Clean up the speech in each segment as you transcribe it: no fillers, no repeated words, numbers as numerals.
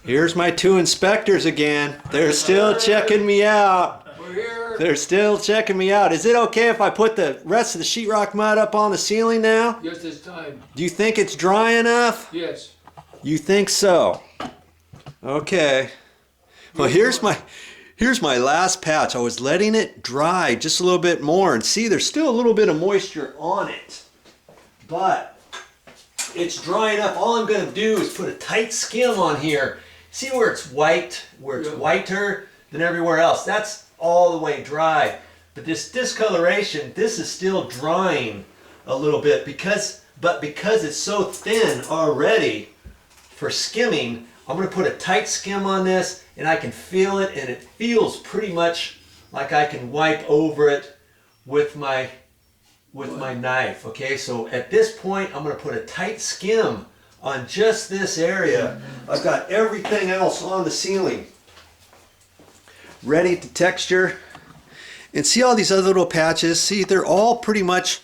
Here's my two inspectors again. They're still checking me out. We're here. They're still checking me out. Is it okay if I put the rest of the sheetrock mud up on the ceiling now? Yes, this time. Do you think it's dry enough? Yes. You think so? Okay. Well, here's my last patch. I was letting it dry just a little bit more, and see, there's still a little bit of moisture on it, but it's dry enough. All I'm going to do is put a tight skim on here. See where it's white, where it's whiter than everywhere else? That's all the way dry. But this discoloration, this is still drying a little bit because it's so thin already for skimming. I'm going to put a tight skim on this, and I can feel it, and it feels pretty much like I can wipe over it with my knife. Okay, so at this point I'm going to put a tight skim on just this area. I've got everything else on the ceiling ready to texture. And see all these other little patches? See, they're all pretty much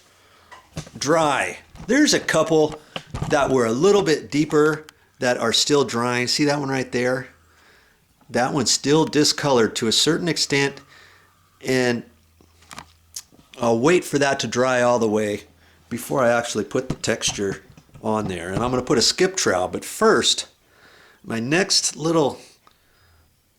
dry. There's a couple that were a little bit deeper that are still drying. See that one right there? That one's still discolored to a certain extent, and I'll wait for that to dry all the way before I actually put the texture on there. And I'm going to put a skip trowel, but first, my next little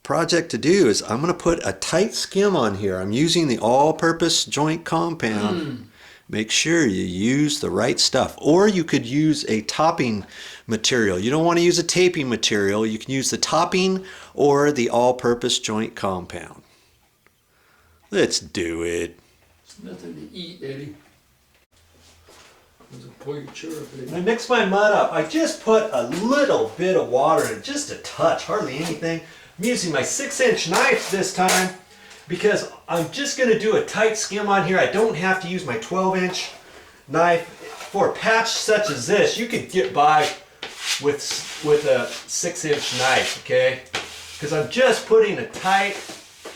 project to do is I'm going to put a tight skim on here. I'm using the all-purpose joint compound. Make sure you use the right stuff, or you could use a topping material. You don't want to use a taping material. You can use the topping or the all-purpose joint compound. Let's do it. Nothing to eat, Eddie. There's a point chirp, Eddie. I mix my mud up. I just put a little bit of water in it, just a touch, hardly anything. I'm using my 6-inch knife this time because I'm just going to do a tight skim on here. I don't have to use my 12-inch knife. For a patch such as this, you could get by with a 6-inch knife, okay? Because I'm just putting a tight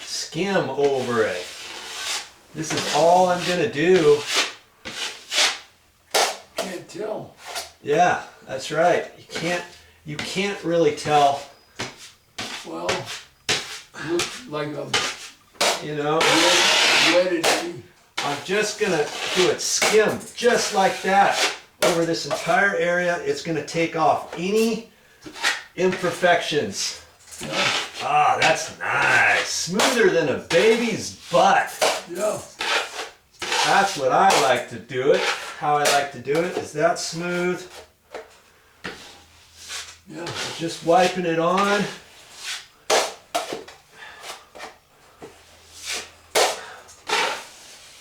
skim over it. This is all I'm going to do. Can't tell. Yeah, that's right. You can't really tell. Well, looks like a wet, I'm just going to do it skim just like that over this entire area. It's going to take off any imperfections. Yeah. Ah, that's nice. Smoother than a baby's butt. Yeah. That's what I like to do it. How I like to do it is that smooth. Yeah. Just wiping it on.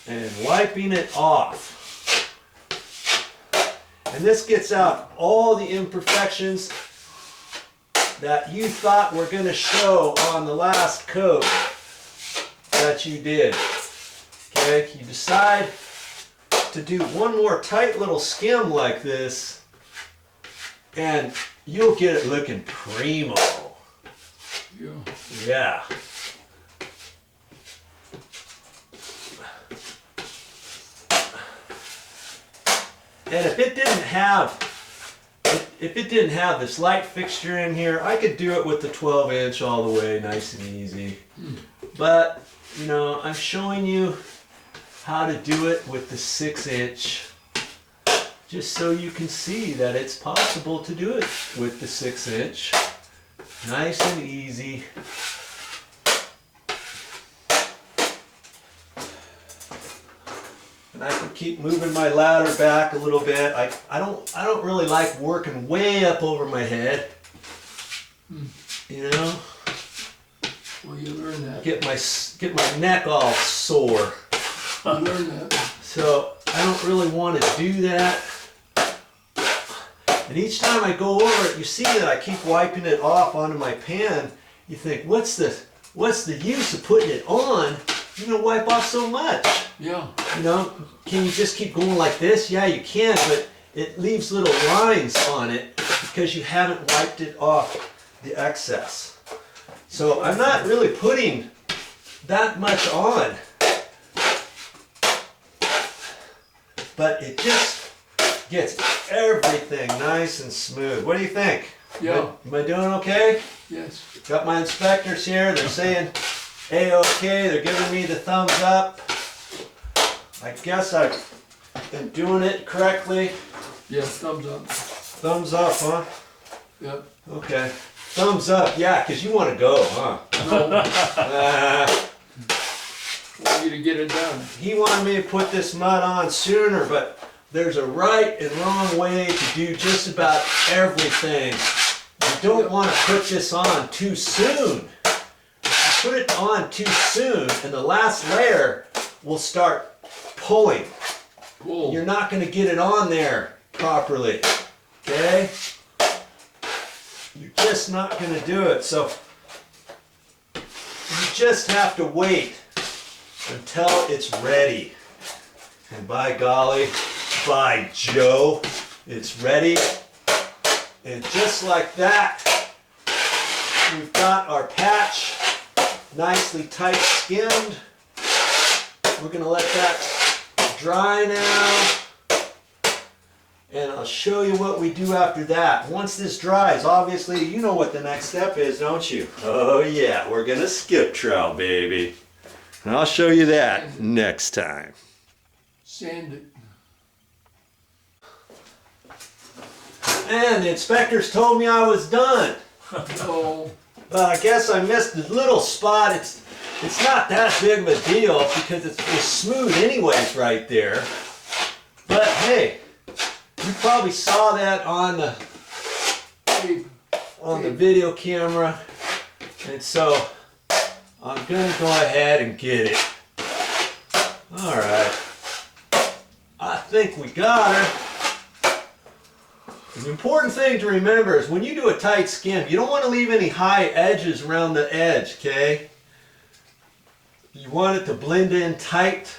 And wiping it off. And this gets out all the imperfections that you thought were going to show on the last coat that you did. Okay, you decide to do one more tight little skim like this, and you'll get it looking primo. Yeah. Yeah. And if it didn't have this light fixture in here, I could do it with the 12-inch all the way, nice and easy. But, you know, I'm showing you how to do it with the 6-inch, just so you can see that it's possible to do it with the 6-inch. Nice and easy. And I can keep moving my ladder back a little bit. I don't really like working way up over my head. You know? Well, you learn that. Get my neck all sore. You learn that. So I don't really want to do that. And each time I go over it, you see that I keep wiping it off onto my pan. You think, what's the use of putting it on? You're gonna wipe off so much. Yeah. You know, can you just keep going like this? Yeah, you can, but it leaves little lines on it because you haven't wiped it off the excess. So I'm not really putting that much on, but it just gets everything nice and smooth. What do you think? Yeah. Am I doing okay? Yes. Got my inspectors here. They're saying A-okay. They're giving me the thumbs up. I guess I've been doing it correctly. Yes, thumbs up. Thumbs up, huh? Yep. Okay. Thumbs up, yeah, because you want to go, huh? No, want you to get it done. He wanted me to put this mud on sooner, but there's a right and wrong way to do just about everything. You don't want to put this on too soon. If you put it on too soon, and the last layer will start pulling. Cool. You're not going to get it on there properly, okay? You're just not going to do it. So you just have to wait until it's ready. And by golly, by Joe, it's ready. And just like that, we've got our patch nicely tight skimmed. We're going to let that dry now. And I'll show you what we do after that. Once this dries, obviously, you know what the next step is, don't you? Oh yeah, we're gonna skip trowel, baby. And I'll show you that next time. Sand it. And the inspectors told me I was done. Oh, Well, I guess I missed a little spot. It's not that big of a deal because it's smooth anyways right there. But hey, you probably saw that on the video camera, and so I'm gonna go ahead and get it. All right, I think we got her. The important thing to remember is when you do a tight skim, you don't want to leave any high edges around the edge, okay? You want it to blend in tight.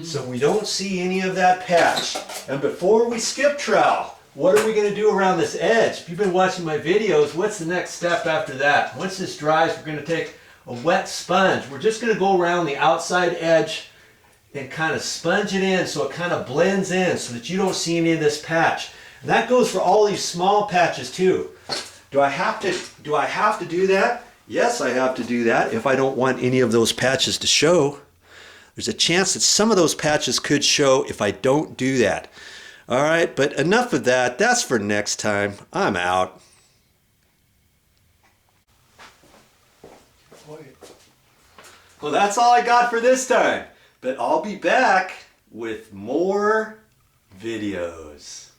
So we don't see any of that patch. And before we skip trowel, what are we going to do around this edge? If you've been watching my videos, what's the next step after that? Once this dries, we're going to take a wet sponge. We're just going to go around the outside edge and kind of sponge it in so it kind of blends in so that you don't see any of this patch. And that goes for all these small patches too. Do I have to do that? Yes, I have to do that if I don't want any of those patches to show. There's a chance that some of those patches could show if I don't do that. All right, but enough of that. That's for next time. I'm out. Well, that's all I got for this time. But I'll be back with more videos.